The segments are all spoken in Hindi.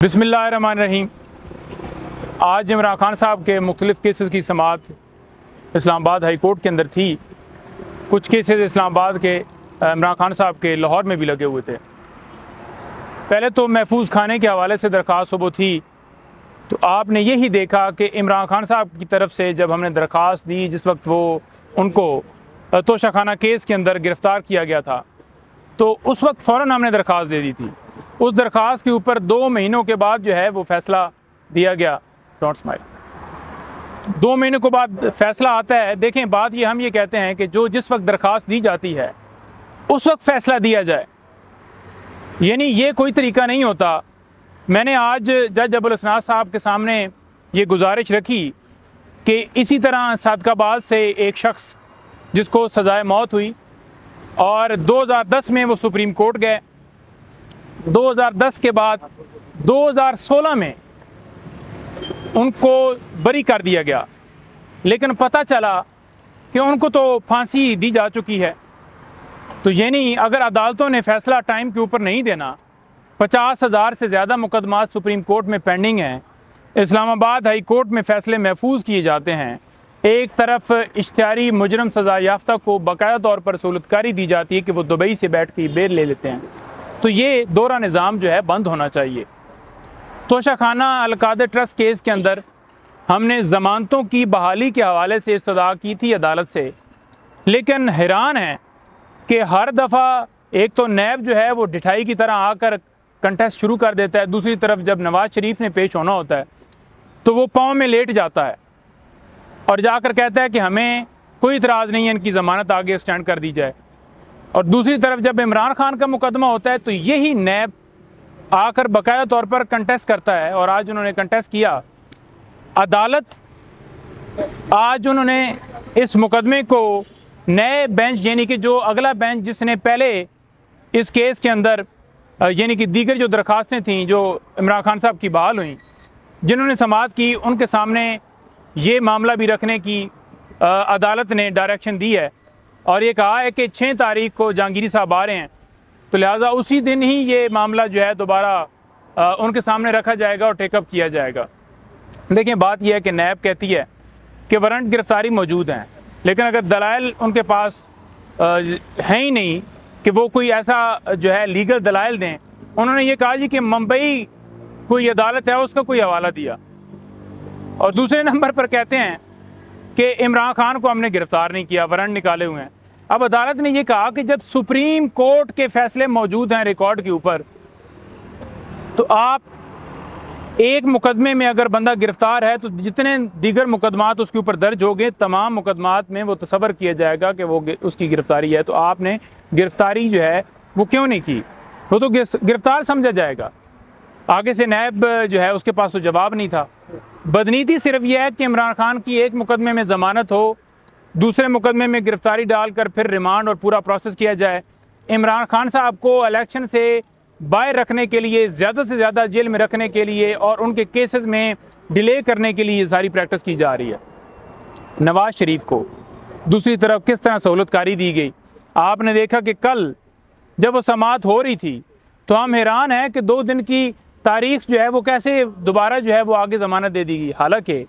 बिस्मिल्लाहिर्रहमानिर्रहीम। आज इमरान खान साहब के मुख्तलिफ़ केसेस की समाअत इस्लामाबाद हाई कोर्ट के अंदर थी। कुछ केसेस इस्लामाबाद के इमरान खान साहब के लाहौर में भी लगे हुए थे। पहले तो महफूज खाने के हवाले से दरख्वास्त वो थी, तो आपने यही देखा कि इमरान खान साहब की तरफ से जब हमने दरख्वास्त दी, जिस वक्त वो उनको तोशाखाना केस के अंदर गिरफ़्तार किया गया था, तो उस वक्त फ़ौरन हमने दरख्वास्त दे दी थी। उस दरख्वास्त के ऊपर 2 महीनों के बाद जो है वो फ़ैसला दिया गया। Don't smile. 2 महीनों के बाद फ़ैसला आता है। देखें, बात ये हम ये कहते हैं कि जो जिस वक्त दरख्वास्त दी जाती है उस वक्त फ़ैसला दिया जाए, यानी ये कोई तरीका नहीं होता। मैंने आज जज अबुल हसनात साहब के सामने ये गुजारिश रखी कि इसी तरह सादकाबाद से एक शख्स जिसको सज़ाए मौत हुई और 2010 में वो सुप्रीम कोर्ट गए। 2010 के बाद 2016 में उनको बरी कर दिया गया, लेकिन पता चला कि उनको तो फांसी दी जा चुकी है। तो यानी अगर अदालतों ने फ़ैसला टाइम के ऊपर नहीं देना, 50,000 से ज़्यादा मुकदमात सुप्रीम कोर्ट में पेंडिंग हैं, इस्लामाबाद हाई कोर्ट में फ़ैसले महफूज किए जाते हैं, एक तरफ इश्तिहारी मुजरम सज़ा याफ्ता को बाकायदा तौर पर सहूलतकारी दी जाती है कि वो दुबई से बैठ के बेल ले लेते हैं, तो ये दोहरा निज़ाम जो है बंद होना चाहिए। तोशाखाना अलकादर ट्रस्ट केस के अंदर हमने ज़मानतों की बहाली के हवाले से इस्तदा की थी अदालत से, लेकिन हैरान है कि हर दफ़ा एक तो नैब जो है वो ढिठाई की तरह आकर कंटेस्ट शुरू कर देता है, दूसरी तरफ जब नवाज़ शरीफ ने पेश होना होता है तो वो पाँव में लेट जाता है और जाकर कहता है कि हमें कोई इतराज़ नहीं है, इनकी ज़मानत आगे एक्सटेंड कर दी जाए। और दूसरी तरफ जब इमरान खान का मुकदमा होता है तो यही नैब आकर बाकायदा तौर पर कंटेस्ट करता है, और आज उन्होंने कंटेस्ट किया। अदालत आज उन्होंने इस मुकदमे को नए बेंच, यानी कि जो अगला बेंच जिसने पहले इस केस के अंदर यानी कि दीगर जो दरख्वास्तें थीं जो इमरान खान साहब की बहाल हुई, जिन्होंने समाअत की, उनके सामने ये मामला भी रखने की अदालत ने डायरेक्शन दी है और ये कहा है कि 6 तारीख को जहांगीरी साहब आ रहे हैं, तो लिहाजा उसी दिन ही ये मामला जो है दोबारा उनके सामने रखा जाएगा और टेकअप किया जाएगा। देखें, बात यह है कि नैब कहती है कि वारंट गिरफ्तारी मौजूद हैं, लेकिन अगर दलाइल उनके पास हैं ही नहीं कि वो कोई ऐसा जो है लीगल दलाइल दें। उन्होंने ये कहा जी कि मुंबई कोई अदालत है उसका कोई हवाला दिया, और दूसरे नंबर पर कहते हैं कि इमरान खान को हमने गिरफ़्तार नहीं किया, वारंट निकाले हुए हैं। अब अदालत ने यह कहा कि जब सुप्रीम कोर्ट के फैसले मौजूद हैं रिकॉर्ड के ऊपर, तो आप एक मुकदमे में अगर बंदा गिरफ़्तार है तो जितने दीगर मुकदमात उसके ऊपर दर्ज हो गए, तमाम मुकदमात में वो तसव्वुर किया जाएगा कि वो उसकी गिरफ़्तारी है। तो आपने गिरफ़्तारी जो है वो क्यों नहीं की? वो तो गिरफ़्तार समझा जाएगा। आगे से नैब जो है उसके पास तो जवाब नहीं था। बदनीति सिर्फ यह है कि इमरान खान की एक मुकदमे में ज़मानत हो, दूसरे मुकदमे में गिरफ़्तारी डालकर फिर रिमांड और पूरा प्रोसेस किया जाए। इमरान खान साहब को इलेक्शन से बाहर रखने के लिए, ज़्यादा से ज़्यादा जेल में रखने के लिए और उनके केसेस में डिले करने के लिए सारी प्रैक्टिस की जा रही है। नवाज़ शरीफ को दूसरी तरफ किस तरह सहूलतकारी दी गई। आपने देखा कि कल जब वो समाअत हो रही थी तो हम हैरान हैं कि 2 दिन की तारीख जो है वो कैसे दोबारा जो है वो आगे ज़मानत दे दी गई। हालांकि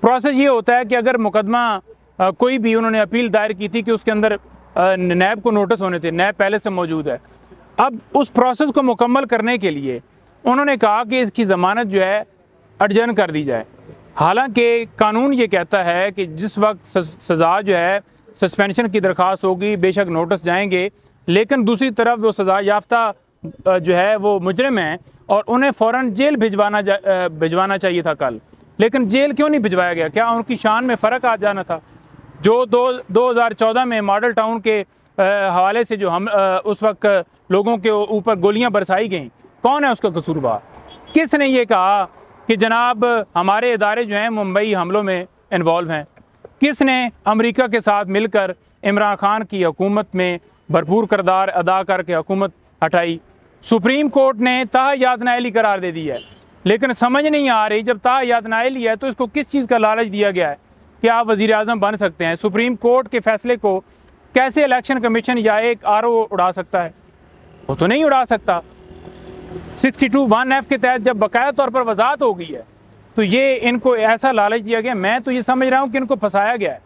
प्रोसेस ये होता है कि अगर मुकदमा कोई भी, उन्होंने अपील दायर की थी कि उसके अंदर नैब को नोटिस होने थे, नैब पहले से मौजूद है। अब उस प्रोसेस को मुकम्मल करने के लिए उन्होंने कहा कि इसकी ज़मानत जो है अडजर्न कर दी जाए। हालांकि कानून ये कहता है कि जिस वक्त सज़ा जो है सस्पेंशन की दरख्वास्त होगी, बेशक नोटिस जाएंगे, लेकिन दूसरी तरफ वो सज़ा याफ्ता जो है वो मुजरिम हैं और उन्हें फ़ौरन जेल भिजवाना चाहिए था कल, लेकिन जेल क्यों नहीं भिजवाया गया? क्या उनकी शान में फ़र्क आ जाना था? जो 2014 में मॉडल टाउन के हवाले से जो हम उस वक्त लोगों के ऊपर गोलियां बरसाई गईं, कौन है उसका कसूरवार? किसने ये कहा कि जनाब हमारे इदारे जो हैं मुंबई हमलों में इन्वॉल्व हैं? किसने अमेरिका के साथ मिलकर इमरान खान की हुकूमत में भरपूर किरदार अदा करके हुकूमत हटाई? सुप्रीम कोर्ट ने ताहयात नाअहली करार दे दी है, लेकिन समझ नहीं आ रही जब ताहयात नाअहली है तो इसको किस चीज़ का लालच दिया गया है कि आप वज़ीर आज़म बन सकते हैं? सुप्रीम कोर्ट के फैसले को कैसे इलेक्शन कमीशन या एक RO उड़ा सकता है? वो तो नहीं उड़ा सकता। 62(1)(f) के तहत जब बाकायदा तौर पर वजाहत हो गई है तो ये इनको ऐसा लालच दिया गया। मैं तो ये समझ रहा हूँ कि इनको फंसाया गया है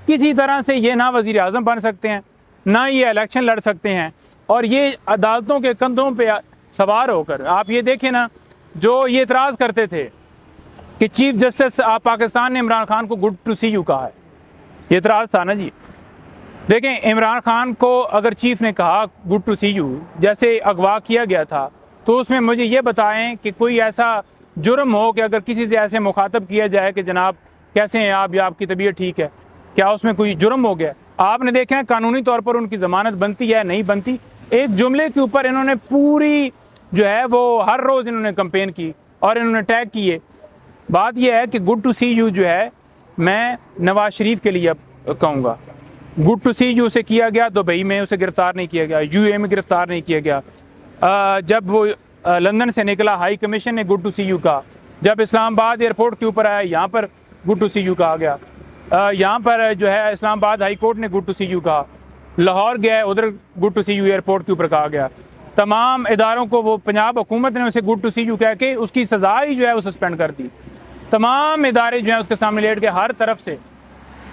किसी तरह से। ये ना वज़ीर आज़म बन सकते हैं, ना ये इलेक्शन लड़ सकते हैं, और ये अदालतों के कंधों पे सवार होकर, आप ये देखें ना, जो ये इतराज़ करते थे कि चीफ जस्टिस आप पाकिस्तान ने इमरान खान को गुड टू सी यू कहा है, ये इतराज़ था ना जी। देखें, इमरान खान को अगर चीफ ने कहा गुड टू सी यू, जैसे अगवा किया गया था, तो उसमें मुझे ये बताएं कि कोई ऐसा जुर्म हो कि अगर किसी से ऐसे मुखातब किया जाए कि जनाब कैसे हैं आप, या आपकी तबीयत ठीक है, क्या उसमें कोई जुर्म हो गया? आपने देखा है कानूनी तौर पर उनकी ज़मानत बनती है नहीं बनती। एक जुमले के ऊपर इन्होंने पूरी जो है वो हर रोज़ इन्होंने कंपेन की और इन्होंने टैग किए। बात यह है कि गुड टू सी यू जो है, मैं नवाज शरीफ के लिए कहूँगा, गुड टू सी यू से किया गया दुबई में, उसे गिरफ़्तार नहीं किया गया, यूए में गिरफ़्तार नहीं किया गया। जब वो लंदन से निकला, हाई कमीशन ने गुड टू सी यू कहा। जब इस्लामाबाद एयरपोर्ट के ऊपर आया, यहाँ पर गुड टू सी यू कहा गया। यहाँ पर जो है इस्लामाबाद हाई कोर्ट ने गुड टू सी यू कहा। लाहौर गया, उधर good to see you airport के ऊपर कहा गया। तमाम इदारों को वो पंजाब हुकूमत ने उसे गुड टू सी यू कह के उसकी सज़ा ही जो है वो सस्पेंड कर दी। तमाम इदारे जो हैं उसके सामने लेट के, हर तरफ से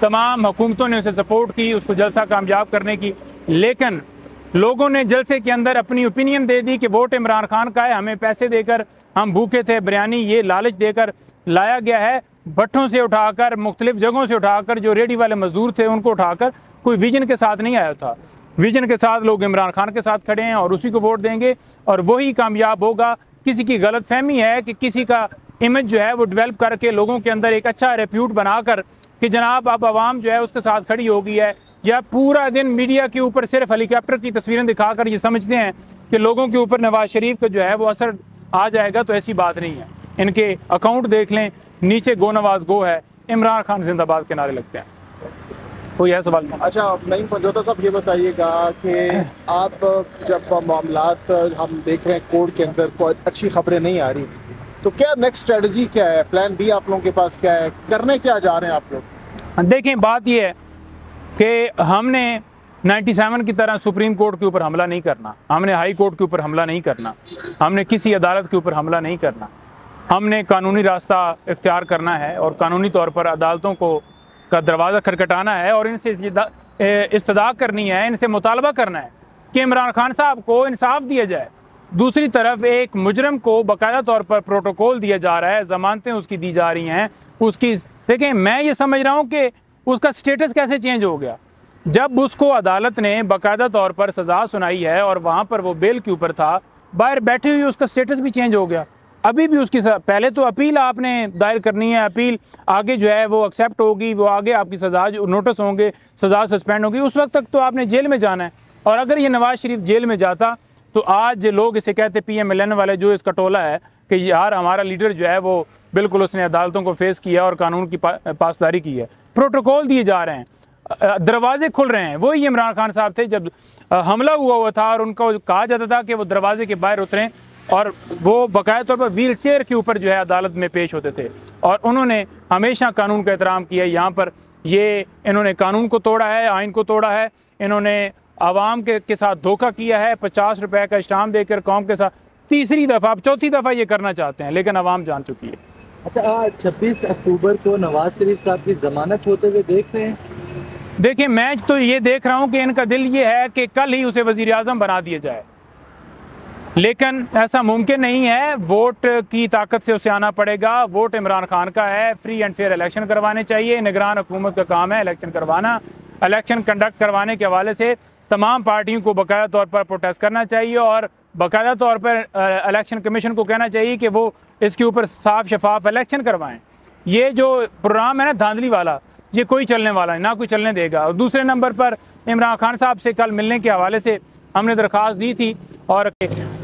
तमाम हुकूमतों ने उसे सपोर्ट की, उसको जलसा कामयाब करने की। लेकिन लोगों ने जलसे के अंदर अपनी ओपिनियन दे दी कि वोट इमरान खान का है, हमें पैसे देकर, हम भूखे थे, बिरयानी ये लालच देकर लाया गया है। भट्टों से उठाकर, मुख्तलिफ जगहों से उठाकर, जो रेडी वाले मजदूर थे उनको उठाकर, कोई विजन के साथ नहीं आया था। विजन के साथ लोग इमरान खान के साथ खड़े हैं और उसी को वोट देंगे और वही कामयाब होगा। किसी की गलत फहमी है कि किसी का इमेज जो है वो डेवलप करके लोगों के अंदर एक अच्छा रेप्यूट बनाकर कि जनाब अब आवाम जो है उसके साथ खड़ी हो गई है, या पूरा दिन मीडिया के ऊपर सिर्फ हेलीकॉप्टर की तस्वीरें दिखाकर ये समझते हैं कि लोगों के ऊपर नवाज शरीफ का जो है वो असर आ जाएगा, तो ऐसी बात नहीं है। इनके अकाउंट देख लें, नीचे गो नवाज गो है, इमरान खान जिंदाबाद के नारे लगते हैं। कोई है सवाल? अच्छा, नईम पंजोता साहब ये बताइएगा कि आप जब मामलात हम देख रहे हैं कोर्ट के अंदर कोई अच्छी खबरें नहीं आ रही, तो क्या नेक्स्ट स्ट्रेटजी क्या है, प्लान बी आप लोगों के पास क्या है, करने क्या जा रहे हैं आप लोग? देखें, बात यह है कि हमने 97 की तरह सुप्रीम कोर्ट के ऊपर हमला नहीं करना, हमने हाई कोर्ट के ऊपर हमला नहीं करना, हमने किसी अदालत के ऊपर हमला नहीं करना। हमने कानूनी रास्ता इख्तियार करना है और कानूनी तौर पर अदालतों को का दरवाज़ा खटखटाना है और इनसे इस्तदा करनी है, इनसे मुतालबा करना है कि इमरान खान साहब को इंसाफ दिया जाए। दूसरी तरफ एक मुजरम को बाकायदा तौर पर प्रोटोकॉल दिया जा रहा है, ज़मानतें उसकी दी जा रही हैं, उसकी देखें, मैं ये समझ रहा हूँ कि उसका स्टेटस कैसे चेंज हो गया। जब उसको अदालत ने बाकायदा तौर पर सज़ा सुनाई है और वहाँ पर वो बेल के ऊपर था, बाहर बैठे हुए उसका स्टेटस भी चेंज हो गया। अभी भी उसकी पहले तो अपील आपने दायर करनी है, अपील आगे जो है वो एक्सेप्ट होगी, वो आगे आपकी सज़ा नोटिस होंगे, सज़ा सस्पेंड होगी, उस वक्त तक तो आपने जेल में जाना है। और अगर ये नवाज शरीफ जेल में जाता तो आज लोग इसे कहते PMLN वाले जो इसका टोला है कि यार हमारा लीडर जो है वो बिल्कुल उसने अदालतों को फेस किया और कानून की पासदारी की है। प्रोटोकॉल दिए जा रहे हैं, दरवाजे खुल रहे हैं। वही इमरान खान साहब थे जब हमला हुआ था और उनको कहा जाता था कि वो दरवाजे के बाहर उतरें और वो बाकायदा तौर पर व्हील चेयर के ऊपर जो है अदालत में पेश होते थे और उन्होंने हमेशा कानून का एहतराम किया। यहाँ पर ये इन्होंने कानून को तोड़ा है, आइन को तोड़ा है, इन्होंने आवाम के साथ धोखा किया है, 50 रुपए का इस्टाम देकर कौम के साथ। तीसरी दफ़ा, अब चौथी दफ़ा ये करना चाहते हैं, लेकिन आवाम जान चुकी है। अच्छा, 26 अक्टूबर को नवाज शरीफ साहब की ज़मानत होते हुए देख रहे हैं? देखिए, मैं तो ये देख रहा हूँ कि इनका दिल ये है कि कल ही उसे वज़ीर आज़म बना दिया जाए, लेकिन ऐसा मुमकिन नहीं है। वोट की ताकत से उसे आना पड़ेगा। वोट इमरान खान का है, फ्री एंड फेयर इलेक्शन करवाने चाहिए। निगरान हुकूमत का काम है इलेक्शन करवाना। इलेक्शन कंडक्ट करवाने के हवाले से तमाम पार्टियों को बाकायदा तौर पर प्रोटेस्ट करना चाहिए और बाकायदा तौर पर इलेक्शन कमीशन को कहना चाहिए कि वो इसके ऊपर साफ शफाफ इलेक्शन करवाएं। ये जो प्रोग्राम है ना धांधली वाला, ये कोई चलने वाला है ना, कोई चलने देगा। और दूसरे नंबर पर इमरान खान साहब से कल मिलने के हवाले से हमने दरख्वास्त दी थी और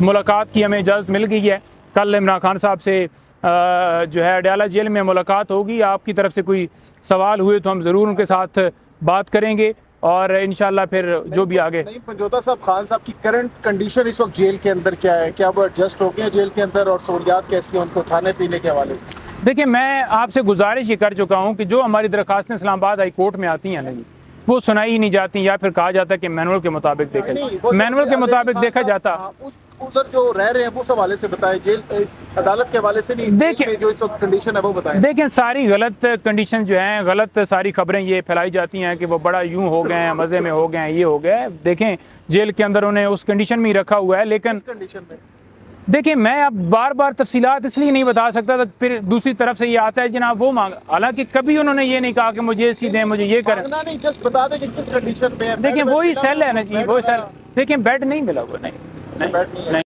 मुलाकात की हमें इजाज़त मिल गई है। कल इमरान खान साहब से जो है अडयाला जेल में मुलाकात होगी। आपकी तरफ से कोई सवाल हुए तो हम ज़रूर उनके साथ बात करेंगे और इंशाल्लाह फिर जो भी आगे। नहीं पंजोता साहब, खान साहब की करंट कंडीशन इस वक्त जेल के अंदर क्या है? क्या वो एडजस्ट हो गए जेल के अंदर और सहूलियात कैसी है उनको खाने पीने के हवाले? देखिए, मैं आपसे गुजारिश ये कर चुका हूँ कि जो हमारी दरख्वास्तें इस्लामाबाद हाई कोर्ट में आती हैं नहीं, वो सुनाई नहीं जाती या फिर कहा जाता है कि मैनुअल के मुताबिक देखा, मैनुअल के मुताबिक देखा जाता। उधर जो रह रहे हैं वो हवाले से बताएं, जेल अदालत के हवाले से नहीं, देखिए- जेल में जो इस वक्त कंडीशन है वो बताएं। देखें, सारी गलत कंडीशन जो हैं, गलत सारी खबरें ये फैलाई जाती हैं कि वो बड़ा यूं हो गए हैं, मज़े में हो गए हैं, ये हो गया है। देखें, जेल के अंदर उन्हें उस कंडीशन में ही रखा हुआ है, लेकिन इस कंडीशन में देखिए मैं अब बार बार तफसीलात इसलिए नहीं बता सकता, तो फिर दूसरी तरफ से ये आता है जनाब वो मांग, हालांकि कभी उन्होंने ये नहीं कहा कि मुझे ये सीधे मुझे ये करें। मांगना नहीं, जस्ट बता दें कि किस कंडीशन में है। देखिए बेड वही मिला सेल है ना है, जी, बेड वो सेल। मिला। देखिए बेड नहीं मिला हुआ, नहीं बेड नहीं है। नहीं।